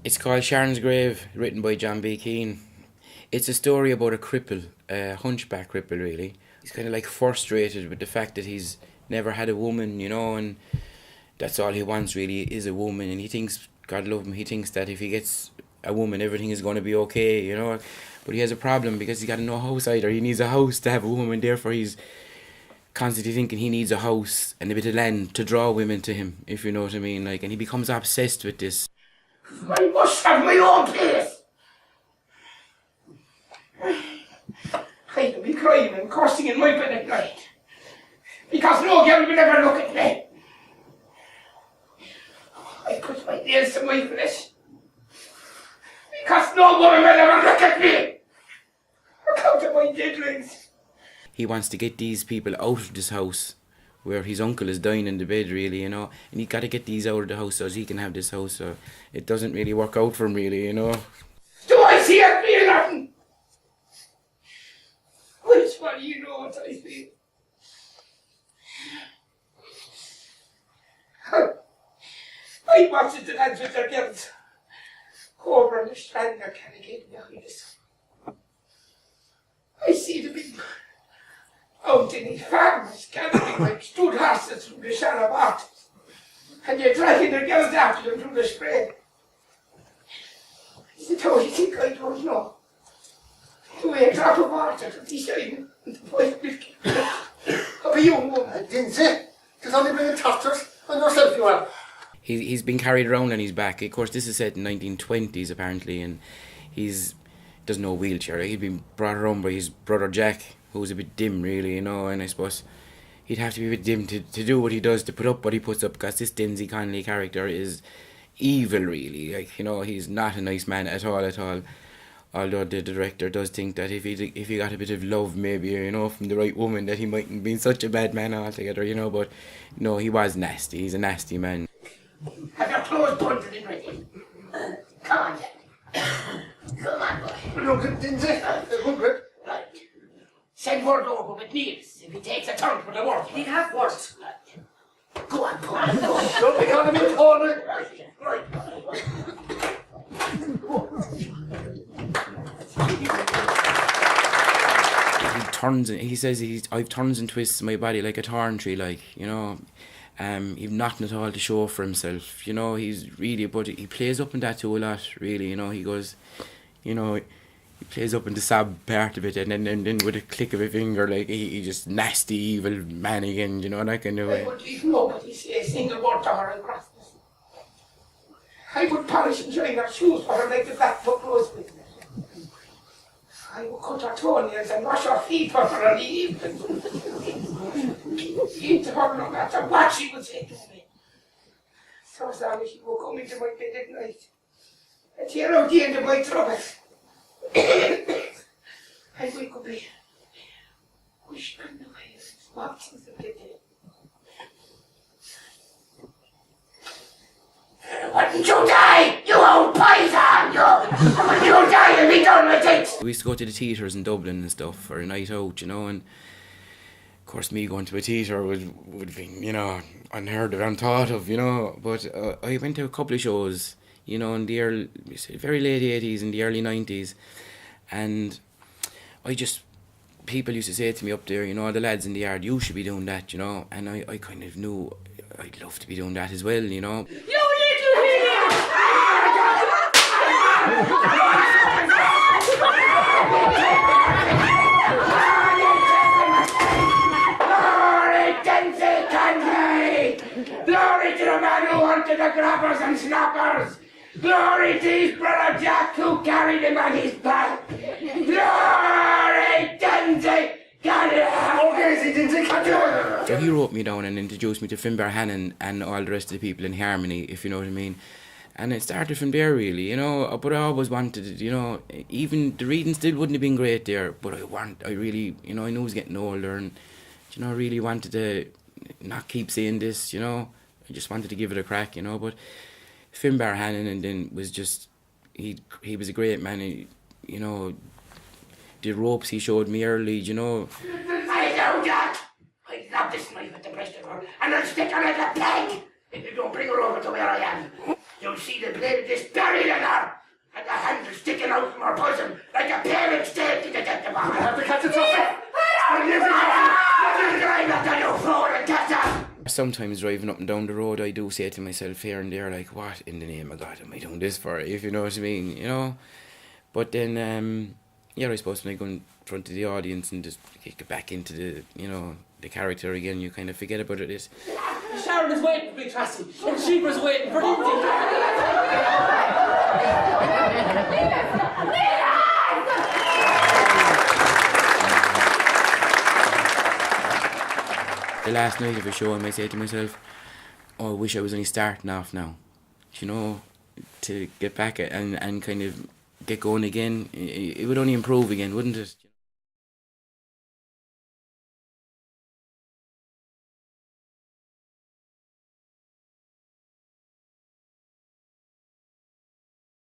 It's called Sharon's Grave, written by John B Keane. It's a story about a cripple, a hunchback cripple really. He's kind of like frustrated with the fact that he's never had a woman, and that's all he wants really is a woman, and he thinks, God love him, he thinks that if he gets a woman everything is going to be okay, but he has a problem because he's got no house either. He needs a house to have a woman, therefore he's constantly thinking he needs a house and a bit of land to draw women to him, if you know what I mean, and he becomes obsessed with this. I must have my own place. I'll be crying and cursing in my bed at night because no girl will ever look at me. I put my nails to my flesh because no woman will ever look at me. Look out at my dead legs. He wants to get these people out of this house where his uncle is dying in the bed really, and he's got to get these out of the house so he can have this house, so it doesn't really work out for him really, Do I see it feel nothing? Which one do you know what I feel? I watched the lads with their girls over on the strand of Cannegate behind us. I see the big out in the farmers gathering like stood horses from the shallow water, and they're dragging their girls after them through the spray. Is it how you think I don't know? The way a drop of water to be shining and the white milk of a young woman. Dinzie, there's only bringing toasters and yourself you are. He's been carried around on his back. Of course, this is set in 1920s apparently, and does no wheelchair. He'd been brought around by his brother Jack, who's a bit dim really, and I suppose he'd have to be a bit dim to do what he does, to put up what he puts up, because this Dinzie Conlee character is evil really, he's not a nice man at all. Although the director does think that if he got a bit of love maybe, from the right woman, that he mightn't be such a bad man altogether, but no, he was nasty. He's a nasty man. Have your clothes bundled in ready? Come on, Jack. Come on, boy. Look at Dinzie, good grip. Right. Send word over with Niels if he takes a turn for the work. He'd have words. Right. Go on, Paul. Go on. Don't be calling me Tony. Right. He says I've turns and twists in my body like a thorn tree, he's nothing at all to show for himself, he's really, but he plays up in that too a lot, really, he goes, he plays up in the sob part of it, and then with a click of a finger, he just nasty, evil man again, that kind of way. I would leave nobody say a single word to her in Christmas. I would polish and dry her shoes for her like the black book rose with me. I would cut her toenails and wash her feet for her in the evening. Eat her no matter what she would say to me. So sorry she would come into my bed at night and tear out the end of my troubles. And we could be whispering away small things of the day. Wouldn't you die, you old poison, you! Wouldn't you die and be done with it? We used to go to the theatres in Dublin and stuff for a night out, and of course me going to a theatre would be, unheard of, unthought of, but I went to a couple of shows, in the very late 80s and the early 90s, and people used to say to me up there, the lads in the yard, you should be doing that, and I kind of knew I'd love to be doing that as well, You little idiot! Glory, Dinzie Conlee! Glory to the man who wanted the grabbers and snappers! Glory to his brother Jack who carried him on his back! Glory, Dinzie Conlee! Okay, Dinzie, can't you? So he wrote me down and introduced me to Finbar Hannon and all the rest of the people in Harmony, if you know what I mean. And it started from there really, but I always wanted it, even the reading still wouldn't have been great there, but I really, I knew I was getting older, and, I really wanted to not keep saying this, I just wanted to give it a crack, but Finbar Hannon and then was just, he was a great man, the ropes he showed me early, I know that! I love this knife at the breast of her, and I'll stick her like a peg if you don't bring her over to where I am. You'll see the blade of this buried in her, and the handle sticking out from her bosom like a parent's tail to get the bottom. I have to catch it, Tufty. Sometimes driving up and down the road, I do say to myself here and there, like, what in the name of God am I doing this for, if you know what I mean, you know? But then, I suppose when I go in front of the audience and just get back into the, the character again, you kind of forget about it. Sharon is waiting for me, Tracy, and Shebra's waiting for Dinzie. The last night of a show, I might say to myself, oh, I wish I was only starting off now, to get back and kind of get going again. It would only improve again, wouldn't it?